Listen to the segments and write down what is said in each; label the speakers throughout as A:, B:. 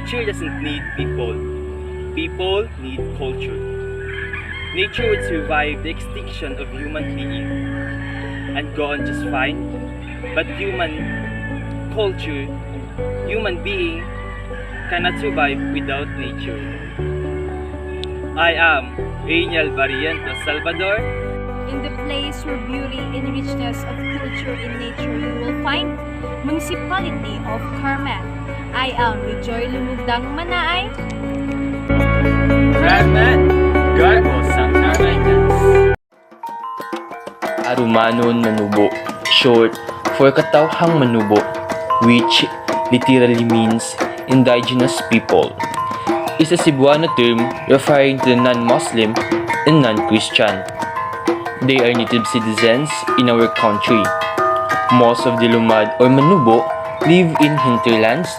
A: Nature doesn't need people. People need culture. Nature would survive the extinction of human being and go on just fine. But human culture, human being cannot survive without nature. I am REYNIEL Salvador.
B: In the place where beauty and richness of culture and nature you will find Municipality of Carmen. I am Rejoy Lumugdang Manaay.
A: Carmen, Garbo Sang Carmenans.
C: Arumanon Manubo, short for Katawhang Manubo, which literally means indigenous people, is a Cebuano term referring to the non-Muslim and non-Christian. They are native citizens in our country. Most of the Lumad or Manubo live in hinterlands,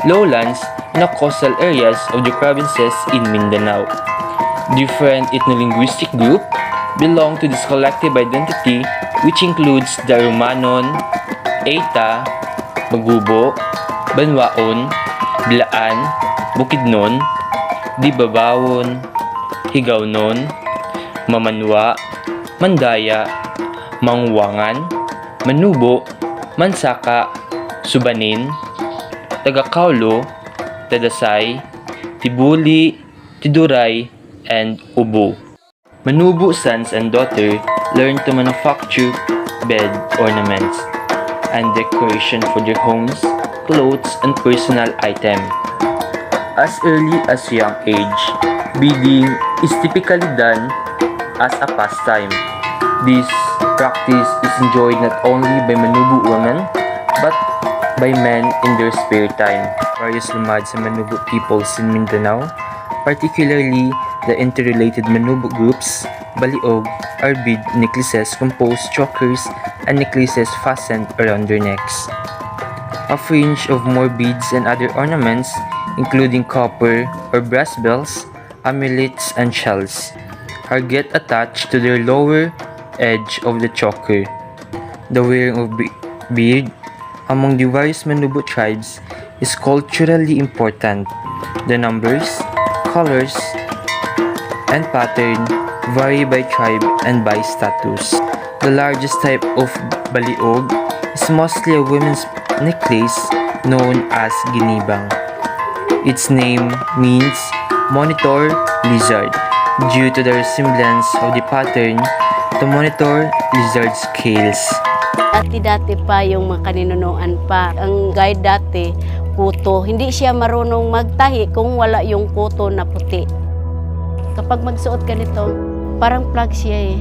C: lowlands, and coastal areas of the provinces in Mindanao. Different ethno-linguistic groups belong to this collective identity, which includes the Arumanon, Eita, Magubo, Banwaon, Bilaan, Bukidnon, Dibabawon, Higawnon, Mamanwa, Mandaya, Mangwangan, Manubo, Mansaka, Subanin, Tagakaulo, Tadasay, Tibuli, Tiduray, and Ubo. Manubo sons and daughters learn to manufacture bed ornaments and decoration for their homes, clothes, and personal items. As early as young age, beading is typically done as a pastime. This practice is enjoyed not only by Manubo women, but by men in their spare time. Various lumad sa Manubo peoples in Mindanao, particularly the interrelated Manubo groups, baliog, are bead necklaces composed chokers and necklaces fastened around their necks. A fringe of more beads and other ornaments, including copper or brass bells, amulets, and shells, are get attached to their lower edge of the choker. The wearing of beard among the various Manubo tribes is culturally important. The numbers, colors, and pattern vary by tribe and by status. The largest type of baliog is mostly a women's necklace known as ginibang. Its name means monitor lizard due to the resemblance of the pattern to monitor lizard scales.
D: Dati pa yung mga kaninunuan pa. Ang guide dati, kuto. Hindi siya marunong magtahi kung wala yung kuto na puti. Kapag magsuot ka nito, parang plug siya eh.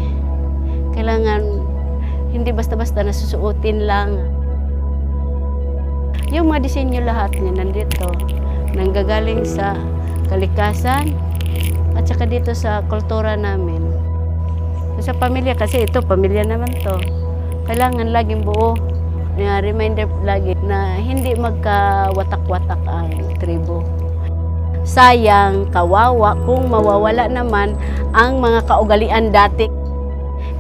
D: Kailangan hindi basta-basta nasusuotin lang. Yung mga disenyo lahat niya nandito. Nanggagaling sa kalikasan at saka dito sa kultura namin. Sa pamilya, kasi ito, pamilya naman to. Kailangan laging buo. Reminder lagi na hindi magkawatak-watak ang tribo. Sayang, kawawa kung mawawala naman ang mga kaugalian dati.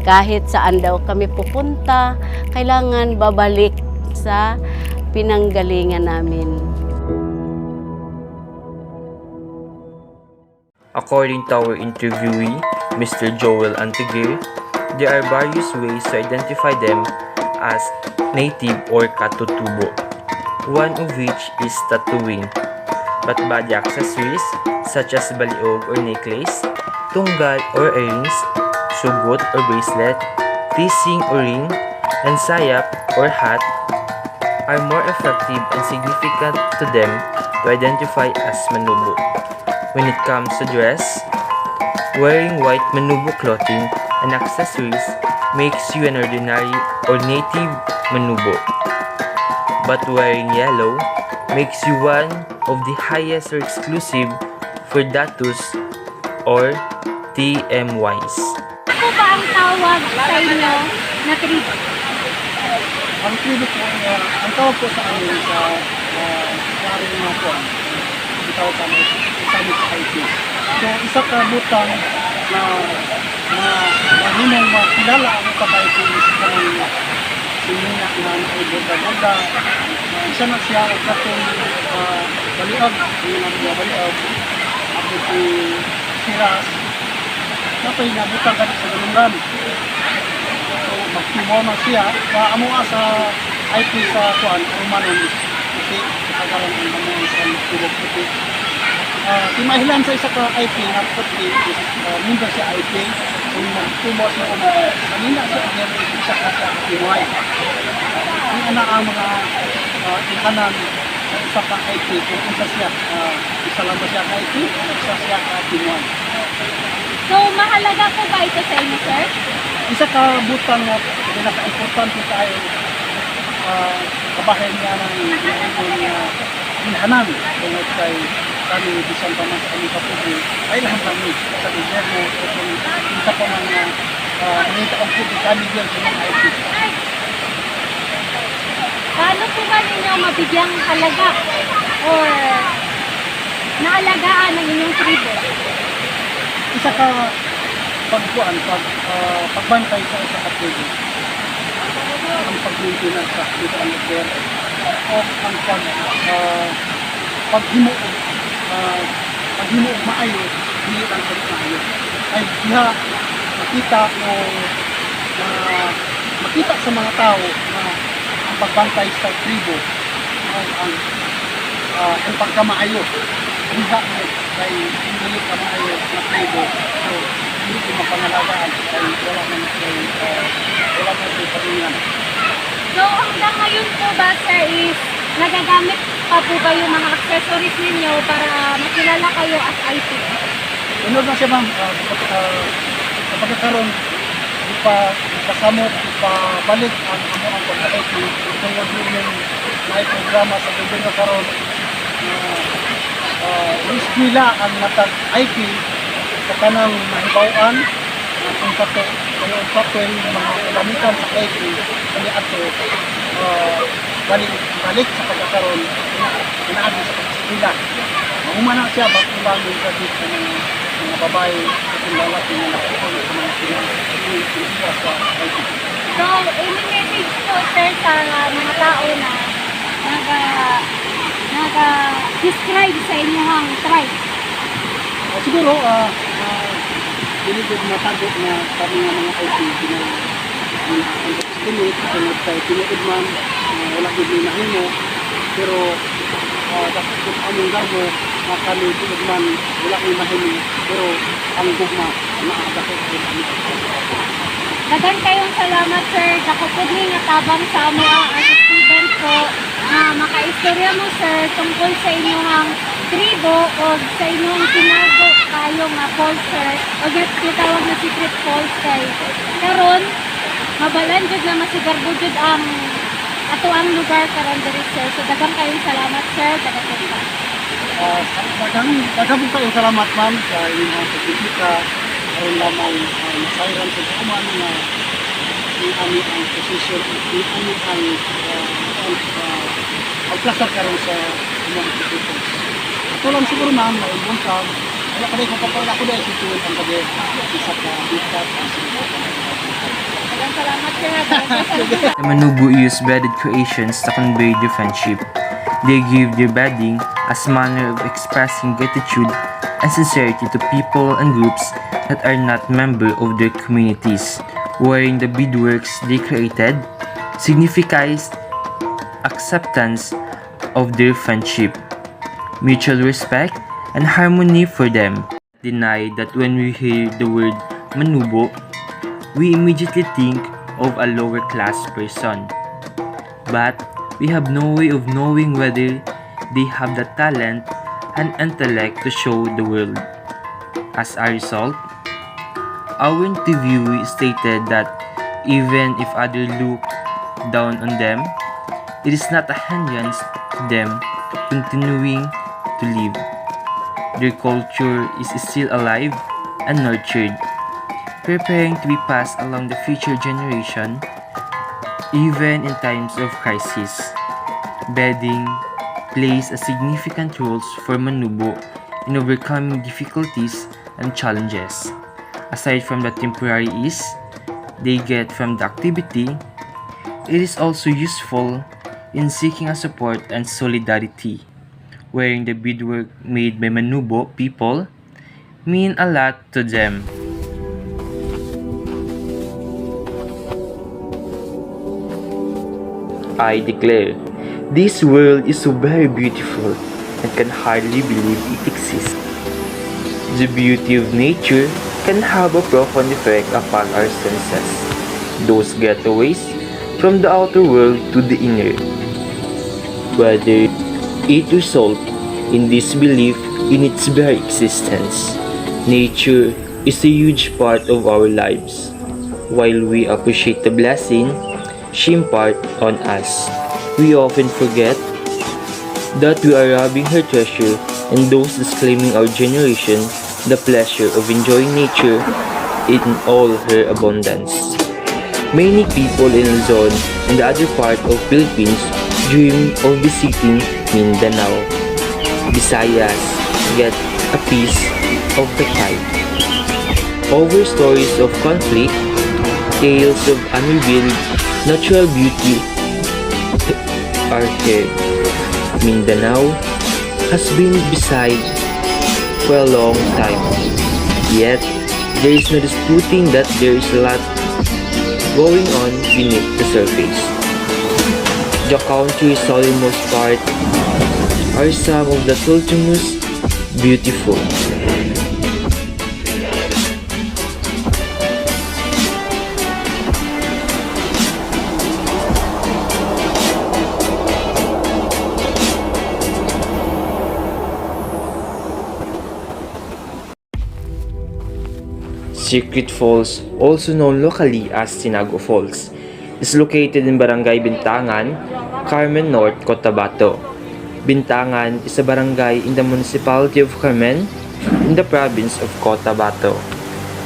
D: Kahit saan daw kami pupunta, kailangan babalik sa pinanggalingan namin.
C: According to our interviewee, Mr. Joel Antigir, there are various ways to identify them as native or katutubo, one of which is tattooing. But body accessories such as baliog or necklace, tunggal or earrings, sugot or bracelet, tising or ring, and sayap or hat are more effective and significant to them to identify as Manubo. When it comes to dress, wearing white Manubo clothing and accessories makes you an ordinary or native Manubo. But wearing yellow makes you one of the highest or exclusive for datus or TMYs.
B: Ano ba ang tawag sa inyo na tribo?
E: Ang tribo po, ang tawag po sa amin sa maring mga po, ang tawag sa amin sa IT. So, isa ka butang na hinong makilala ang pag-IT sa kanila. Si sinina na naiborda-borda. Isa na siya ang katong baliog, yung mga baliog. Ako si Siras, napay nabutang ka sa galungan. So, magtumo na siya. Amo sa IP sa kuan, Romanon, kasi kagalan ang mga sa tulog puti. Timahilan sa isa ka IP na puti, member siya IP, kung magtumo siya o kanina siya ang isa ka sa PY. Ang ana ang mga ikanan sa isa ka IP, kung isa siya, isa lang ba siya ka IP, isa siya ka PY.
B: So, mahalaga po ba ito sa inyo, sir?
E: Isa ka butang na pinaka-importante tayo kabahay niya ng inhanan tungkol kay kami bisan pa man sa aming kapugi ay lahat kami sa gobyerno kung isa pa man na nita ang puti kami dyan sa mga IT.
B: Paano po ba ninyo mabigyang halaga or naalagaan ng inyong tribo?
E: Isa ka pagkuan, pagbantay sa isa kapugi. Ang pag-maintenance sa dito ang lugar o ang paghimo maayo, hindi lang maayo. Ay diha makita o makita sa mga tao na ang pagbantay sa tribo ang pagkamaayo. Diha kay hindi ka maayo na tribo. So, hindi ko mapangalagaan ay wala man sa paglingan.
B: So, hanggang ngayon po ba, sir, is nagagamit pa po ba yung mga accessories ninyo para makilala kayo as IT?
E: Unod na siya ma'am, sa pagkakaroon, ipasamot, ipabalik ang pagka-IT. Tungkol din yung may programa sa gobyerno karoon iskwila ang matag-IT sa kanang mahibawaan ang papel mga kalamitan sa IT kani ato balik sa pagkakaroon inaagi sa pagkakila. Mahumana siya bago lang yung gadit sa mga babae at yung lalaki na nakukul sa mga pinag sa IT.
B: So, i-message po, sir, sa mga tao na nag-describe sa inyong tribe.
E: Siguro, hindi ko matago na kami ng mga IT na pinag tungod kay tinuod man, wala ko din mahimo, pero dapat ko among garbo na kami tinuod man, wala ko mahimo, pero ang gugma, nakakadakot ko kami.
B: Dagan kayong salamat, sir. Dakupod ni nga tabang sa amo as a student po na makaistorya mo, sir, tungkol sa inyong tribo o sa inyong tinago kayo nga false, sir. O tawag na secret false kay karon mabalan jud na masigarbo jud ang ato ang lugar karon diri, sir. So dagan kayong salamat, sir. Dagan
E: Daghang kayong salamat ma'am sa inyong pagbisita aron lamang masayran sa kuman na ani ang posisyon ani ang pagplasar karon sa inyong pagbisita. Ito lang siguro ma'am na ibuntag wala pa rin kung papala ko dahil situin ang pag-isa ka bitat
B: dagan salamat, sir.
C: The Manubo use bedded creations to convey their friendship. They give their bedding as a manner of expressing gratitude and sincerity to people and groups that are not members of their communities. Wearing the beadworks they created signifies acceptance of their friendship, mutual respect, and harmony for them. Deny that when we hear the word Manubo, we immediately think of a lower class person. But we have no way of knowing whether they have the talent and intellect to show the world. As a result, our interview stated that even if others look down on them, it is not a hindrance to them continuing to live. Their culture is still alive and nurtured, preparing to be passed along the future generation, even in times of crisis. Bedding plays a significant role for Manubo in overcoming difficulties and challenges. Aside from the temporary ease they get from the activity, It is also useful in seeking a support and solidarity, wherein the beadwork made by Manubo people mean a lot to them. I declare, this world is so very beautiful and can hardly believe it exists. The beauty of nature can have a profound effect upon our senses, those getaways from the outer world to the inner. Whether it results in disbelief in its very existence, nature is a huge part of our lives. While we appreciate the blessing she imparts on us, we often forget that we are robbing her treasure and those disclaiming our generation the pleasure of enjoying nature in all her abundance. Many people in Luzon and the other part of Philippines dream of visiting Mindanao. Visayas get a piece of the pie. Over stories of conflict, tales of unrevealed natural beauty are here. Mindanao has been beside for a long time. Yet, there is no disputing that there is a lot going on beneath the surface. The country's southernmost part are some of the most beautiful. Secret Falls, also known locally as Tinago Falls, is located in Barangay Bintangan, Carmen North, Cotabato. Bintangan is a barangay in the municipality of Carmen in the province of Cotabato.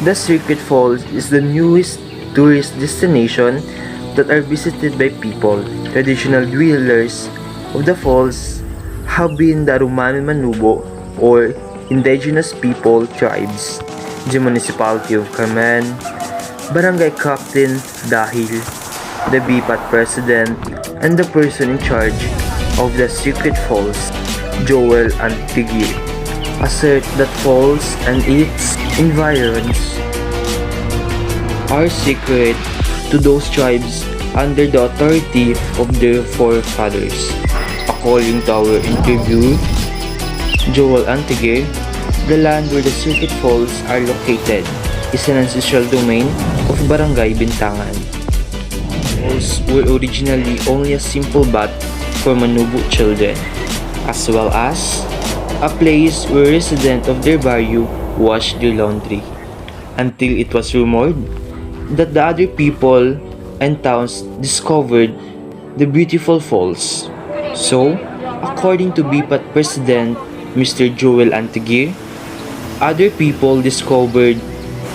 C: The Secret Falls is the newest tourist destination that are visited by people. Traditional dwellers of the falls have been the Romano Manubo or indigenous people tribes, the municipality of Carmen, barangay captain Dahil, the BPAT president, and the person in charge of the Secret Falls, Joel Antigui, assert that falls and its environs are sacred to those tribes under the authority of their forefathers. According to our interview, Joel Antigui, the land where the Secret Falls are located is an ancestral domain of Barangay Bintangan. Falls were originally only a simple bath for Manubo children, as well as a place where residents of their barrio washed their laundry, until it was rumored that the other people and towns discovered the beautiful falls. So, according to BPAT President Mr. Joel Antigui, other people discovered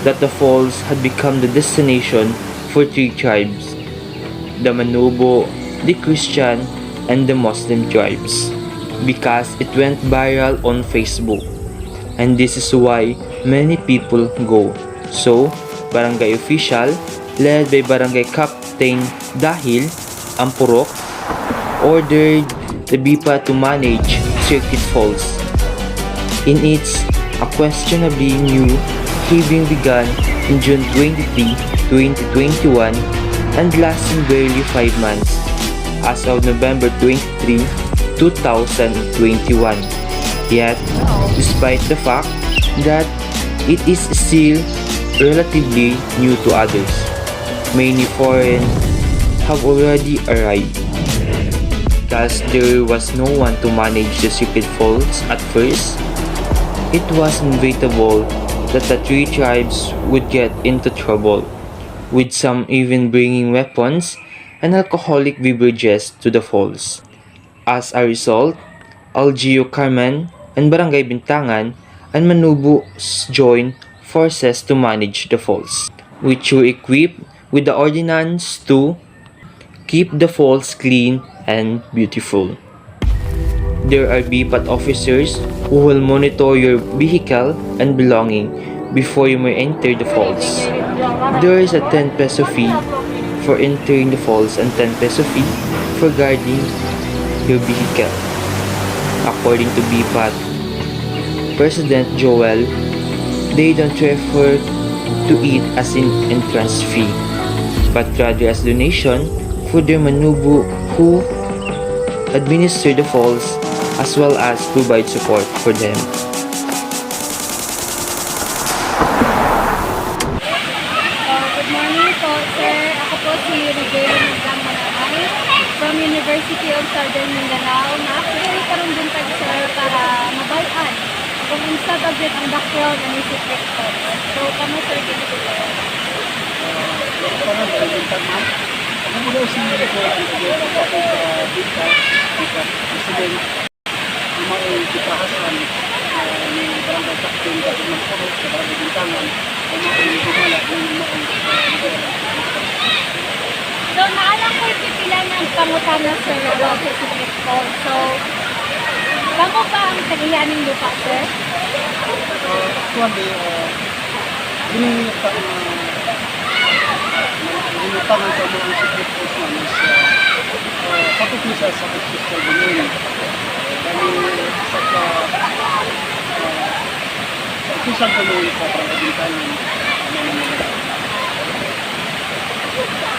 C: that the falls had become the destination for three tribes: the Manubo, the Christian, and the Muslim tribes, because it went viral on Facebook. And this is why many people go. So, barangay official, led by Barangay Captain Dahil Ampurok, ordered the BIPA to manage Circuit Falls. In its a questionably new heaving began in June 23, 2021 and lasting barely 5 months as of November 23, 2021. Yet, despite the fact that it is still relatively new to others, many foreign have already arrived. Thus, there was no one to manage the Secret Falls at first. It was inevitable that the three tribes would get into trouble, with some even bringing weapons and alcoholic beverages to the falls. As a result, Algio Carmen and Barangay Bintangan and Manubo joined forces to manage the falls, which were equipped with the ordinance to keep the falls clean and beautiful. There are BPAT officers who will monitor your vehicle and belonging before you may enter the falls. There is a 10 peso fee for entering the falls and 10 peso fee for guarding your vehicle. According to BPAT President Joel, they don't refer to it as an entrance fee, but rather as donation for their manubo who administer the falls as well as provide support for them.
B: Good morning po, sir. Ako po si Rejoy from University of Southern Mindanao. Na-actually karon din tag sir para mabayan kung unsa bagay ang background ng secret ko. So, kamo sir dito po.
E: Parang kalimutan ma'am. Ano mo daw sinili ko ang pagkakita sa dita, president, yung mga ipitahasan ni barangay captain kapag magpuro sa barangay bintangan, yung mga gumala yung mga
B: So, naalang ko ipipila ng pangutana sir about sa secret ko. So, kamo pa ang tagiyaning lupa sir?
E: Actually, gininitan sa mga secret course namin is patut niya sa fiscal domain. Dahil sa official domain sa pagkagintanan.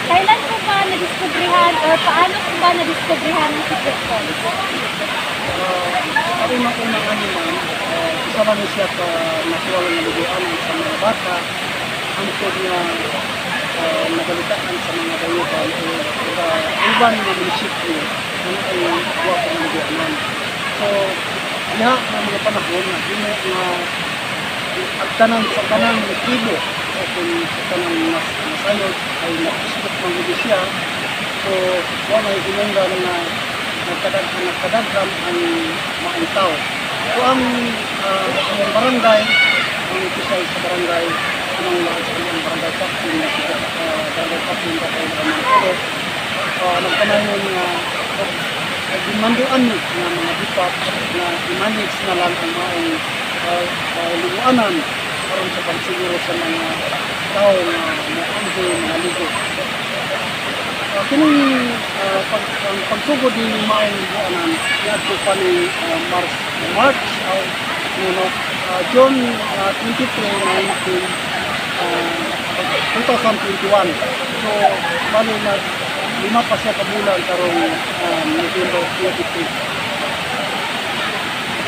B: Kailan po ba nadiskubrihan or paano po ba nadiskubrihan ang secret ko?
E: Ako na unang ano man, isa lang siya ka natural na luguan sa mga bata, ang kod na nagalitaan sa mga dayuhan o iban na munisipyo na ay kuha ko ng luguanan. So, lahat ng mga panahon na agtanan sa kanang tribo o kung sa kanang nasayod ay nakusgot ng huli siya. So, wala ay inungga na nagkadagham ang mga tao. So, ang barangay, ang official sa barangay, ang barangay captain na barangay captain na kayo ng mga puro, nagkanayon na nagmanduan ng mga dipat na i-manage na lang ang mga luguanan karon sa pagsiguro sa mga tao na maanggo, mga ligo. Kining pagsugod din yung maong luguanan, iadto pa ni March June 23, 2021. So, bali na 5 pa siya kabulan karong November 23.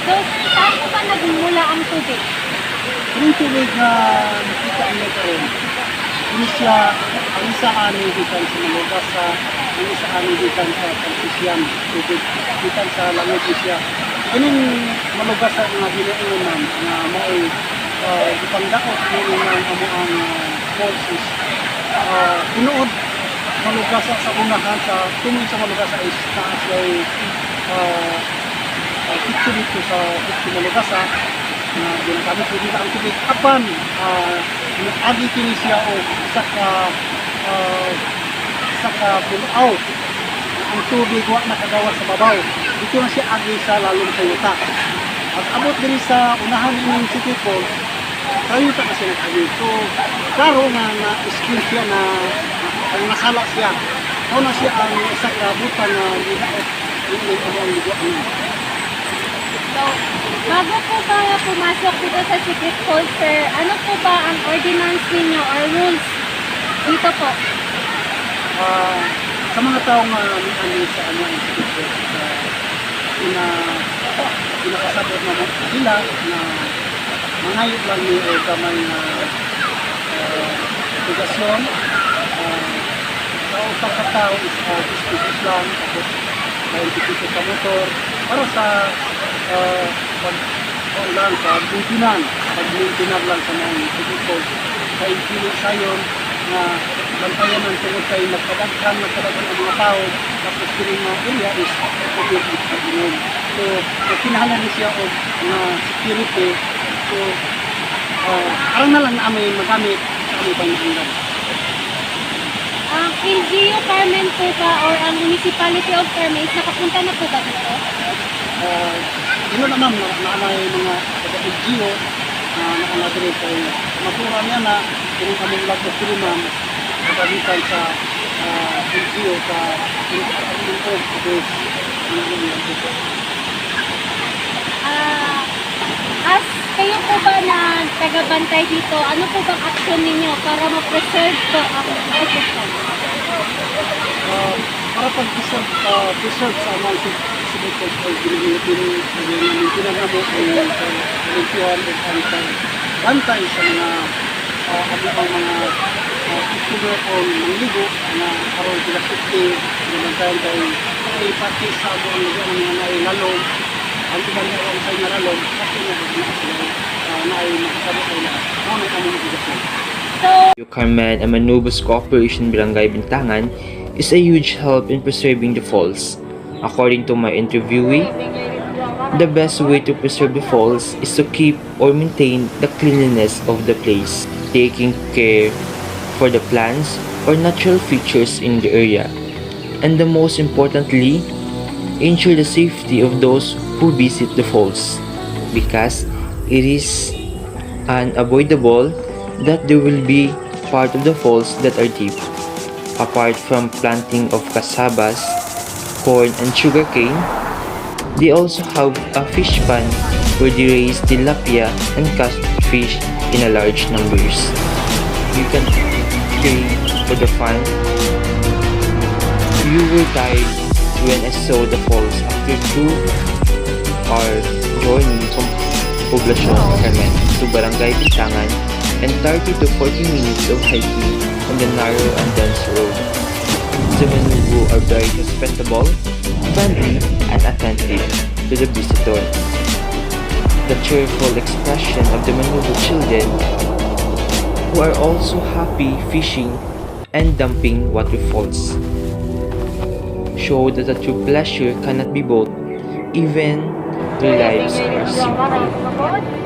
B: So, saan po ba nagmula ang tubig?
E: Yung tubig na nakita niyo karon, ini siya ang isa ani gikan sa Malugasa, ang isa ani gikan sa Pansisyan, tubig gikan sa langit siya. Kining Malugasa nga ginuunan nga mao gipangdaot ni ang amuang forces. Tinuod Malugasa sa unahan sa tuming sa Malugasa is taas ay kitso dito sa kitso Malugasa na ginagamit ko dito ang tubig apan agi kini siya o sa punaw ang tubig wa nakagawa sa babaw dito na siya agi sa lalong kayuta at abot din sa unahan ng city falls kayuta na siya nagagi so klaro na na-skin siya na nasala siya o na siya ang isa kabutan na ginaot yung ang liguan niya.
B: So, bago po tayo pumasok dito sa secret falls, sir, ano po ba ang ordinance ninyo or rules dito po?
E: Sa mga taong ano sa ano ang secret falls, pinakasabot na sila na mangayot lang ni o kamay na obligasyon sa usap ka tao is 50 pesos lang tapos 20 pesos sa motor para sa pag-maintinar lang sa mga people sa impili sayon na bantayan ng tungkol kayo nagpadagkan ang mga tao tapos kining mga area is public pag-inom. So, kinahalan niya siya o mga security. So, parang na lang na amin magamit sa aming pangyayaran.
B: Ang LGU Carmen po ba or ang Municipality of Carmen nakapunta na po ba dito?
E: Yun na ma'am, naanay mga taga-LGU na nakanadiri kay matura niya na kung kaming lagot sila ma'am pagkagitan sa NGO sa Pilipinas tapos
B: As kayo po ba na tagabantay dito, ano po bang action ninyo para ma-preserve po ang ecosystem?
E: para pag-preserve sa mga sibukot o pinagamo ay kaligtuhan o bantay sa mga mga customer o mangligo na karoon sila safety na bantayan kay pati sa ang mga nailalong ang ibang naroon sa nalalong kasi nga sila na ay makasama kayo na mga kamong ibigasyon.
C: Carmen and Manubos Cooperation Barangay Bintangan is a huge help in preserving the falls. According to my interviewee, the best way to preserve the falls is to keep or maintain the cleanliness of the place, taking care for the plants or natural features in the area, and the most importantly, ensure the safety of those who visit the falls, because it is unavoidable that there will be part of the falls that are deep. Apart from planting of casabas, corn and sugarcane, they also have a fish pond where they raise tilapia and catfish in a large numbers. You can pay for the fun. You were tired when I saw the falls after 2-hour journey from Poblacion Carmen to Barangay Bintangan and 30 to 40 minutes of hiking on the narrow and dense road. The Manubu are very hospitable, friendly, and attentive to the visitor. The cheerful expression of the Manubu children, who are also happy fishing and dumping waterfalls, show that the true pleasure cannot be bought, even their lives are simple.